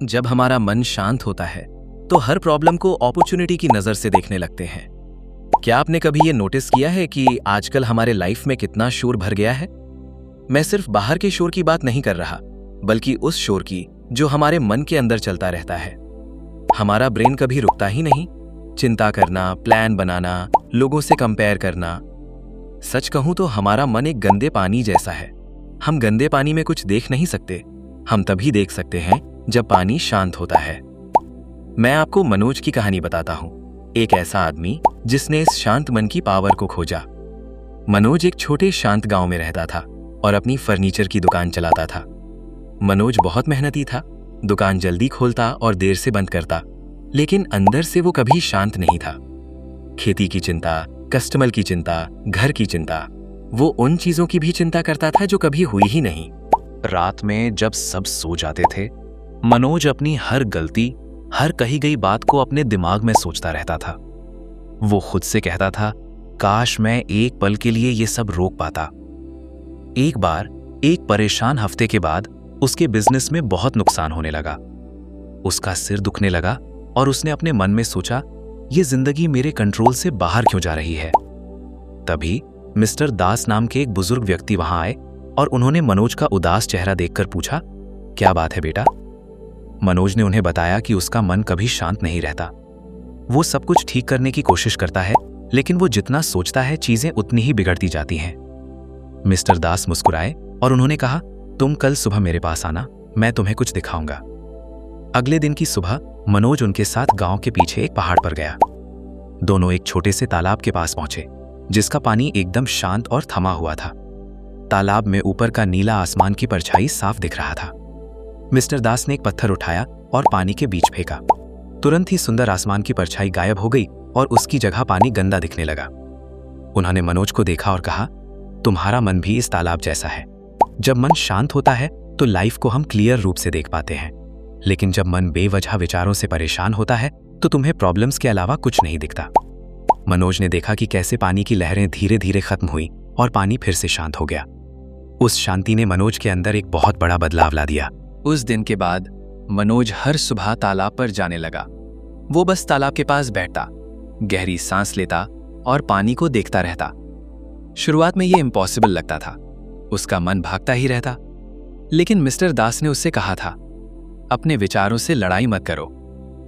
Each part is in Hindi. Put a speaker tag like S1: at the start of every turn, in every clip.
S1: जब हमारा मन शांत होता है तो हर प्रॉब्लम को अपॉर्चुनिटी की नजर से देखने लगते हैं। क्या आपने कभी ये नोटिस किया है कि आजकल हमारे लाइफ में कितना शोर भर गया है? मैं सिर्फ बाहर के शोर की बात नहीं कर रहा, बल्कि उस शोर की जो हमारे मन के अंदर चलता रहता है। हमारा ब्रेन कभी रुकता ही नहीं। चिंता करना, प्लान बनाना, लोगों से कंपेयर करना। सच कहूं तो हमारा मन एक गंदे पानी जैसा है। हम गंदे पानी में कुछ देख नहीं सकते। हम तभी देख सकते हैं जब पानी शांत होता है। मैं आपको मनोज की कहानी बताता हूं, एक ऐसा आदमी जिसने इस शांत मन की पावर को खोजा। मनोज एक छोटे शांत गांव में रहता था और अपनी फर्नीचर की दुकान चलाता था। मनोज बहुत मेहनती था, दुकान जल्दी खोलता और देर से बंद करता, लेकिन अंदर से वो कभी शांत नहीं था। खेती की चिंता, कस्टमर की चिंता, घर की चिंता, वो उन चीजों की भी चिंता करता था जो कभी हुई ही नहीं।
S2: रात में जब सब सो जाते थे, मनोज अपनी हर गलती, हर कही गई बात को अपने दिमाग में सोचता रहता था। वो खुद से कहता था, काश मैं एक पल के लिए ये सब रोक पाता। एक बार एक परेशान हफ्ते के बाद उसके बिजनेस में बहुत नुकसान होने लगा। उसका सिर दुखने लगा और उसने अपने मन में सोचा, ये जिंदगी मेरे कंट्रोल से बाहर क्यों जा रही है। तभी मिस्टर दास नाम के एक बुजुर्ग व्यक्ति वहां आए और उन्होंने मनोज का उदास चेहरा देखकर पूछा, क्या बात है बेटा? मनोज ने उन्हें बताया कि उसका मन कभी शांत नहीं रहता। वो सब कुछ ठीक करने की कोशिश करता है, लेकिन वो जितना सोचता है चीजें उतनी ही बिगड़ती जाती हैं। मिस्टर दास मुस्कुराए और उन्होंने कहा, तुम कल सुबह मेरे पास आना, मैं तुम्हें कुछ दिखाऊंगा। अगले दिन की सुबह मनोज उनके साथ गांव के पीछे एक पहाड़ पर गया। दोनों एक छोटे से तालाब के पास पहुंचे, जिसका पानी एकदम शांत और थमा हुआ था। तालाब में ऊपर का नीला आसमान की परछाई साफ दिख रहा था। मिस्टर दास ने एक पत्थर उठाया और पानी के बीच फेंका। तुरंत ही सुंदर आसमान की परछाई गायब हो गई और उसकी जगह पानी गंदा दिखने लगा। उन्होंने मनोज को देखा और कहा, तुम्हारा मन भी इस तालाब जैसा है। जब मन शांत होता है तो लाइफ को हम क्लियर रूप से देख पाते हैं, लेकिन जब मन बेवजह विचारों से परेशान होता है तो तुम्हें प्रॉब्लम्स के अलावा कुछ नहीं दिखता। मनोज ने देखा कि कैसे पानी की लहरें धीरे धीरे खत्म हुई और पानी फिर से शांत हो गया। उस शांति ने मनोज के अंदर एक बहुत बड़ा बदलाव ला दिया।
S1: उस दिन के बाद मनोज हर सुबह तालाब पर जाने लगा। वो बस तालाब के पास बैठता, गहरी सांस लेता और पानी को देखता रहता। शुरुआत में ये इम्पॉसिबल लगता था, उसका मन भागता ही रहता। लेकिन मिस्टर दास ने उससे कहा था, अपने विचारों से लड़ाई मत करो।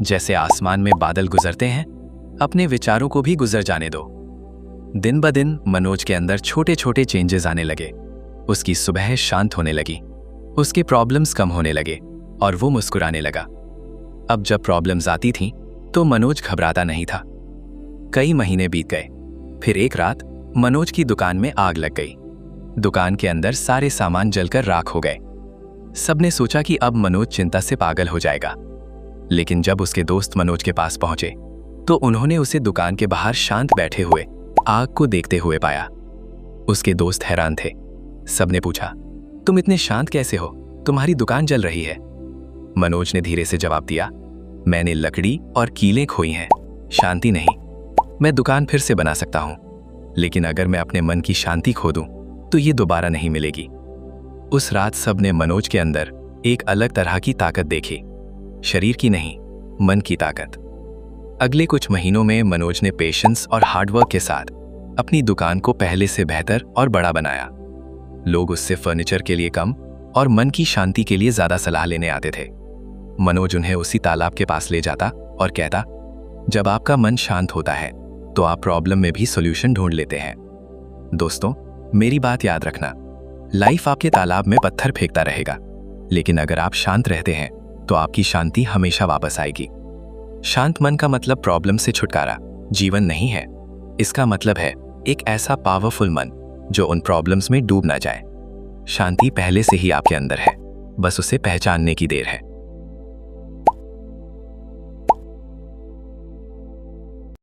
S1: जैसे आसमान में बादल गुजरते हैं, अपने विचारों को भी गुजर जाने दो। दिन ब दिन मनोज के अंदर छोटे छोटे चेंजेस आने लगे। उसकी सुबह शांत होने लगी, उसके प्रॉब्लम्स कम होने लगे और वो मुस्कुराने लगा। अब जब प्रॉब्लम्स आती थीं, तो मनोज घबराता नहीं था। कई महीने बीत गए। फिर एक रात मनोज की दुकान में आग लग गई। दुकान के अंदर सारे सामान जलकर राख हो गए। सबने सोचा कि अब मनोज चिंता से पागल हो जाएगा। लेकिन जब उसके दोस्त मनोज के पास पहुंचे तो उन्होंने उसे दुकान के बाहर शांत बैठे हुए आग को देखते हुए पाया। उसके दोस्त हैरान थे। सबने पूछा, तुम इतने शांत कैसे हो? तुम्हारी दुकान जल रही है। मनोज ने धीरे से जवाब दिया, मैंने लकड़ी और कीलें खोई हैं, शांति नहीं। मैं दुकान फिर से बना सकता हूं, लेकिन अगर मैं अपने मन की शांति खो दूं तो ये दोबारा नहीं मिलेगी। उस रात सबने मनोज के अंदर एक अलग तरह की ताकत देखी, शरीर की नहीं, मन की ताकत। अगले कुछ महीनों में मनोज ने पेशेंस और हार्डवर्क के साथ अपनी दुकान को पहले से बेहतर और बड़ा बनाया। लोग उससे फर्नीचर के लिए कम और मन की शांति के लिए ज्यादा सलाह लेने आते थे। मनोज उन्हें उसी तालाब के पास ले जाता और कहता, जब आपका मन शांत होता है तो आप प्रॉब्लम में भी सॉल्यूशन ढूंढ लेते हैं। दोस्तों, मेरी बात याद रखना, लाइफ आपके तालाब में पत्थर फेंकता रहेगा, लेकिन अगर आप शांत रहते हैं तो आपकी शांति हमेशा वापस आएगी। शांत मन का मतलब प्रॉब्लम से छुटकारा, जीवन नहीं है। इसका मतलब है एक ऐसा पावरफुल मन जो उन प्रॉब्लम्स में डूब ना जाए। शांति पहले से ही आपके अंदर है, बस उसे पहचानने की देर है।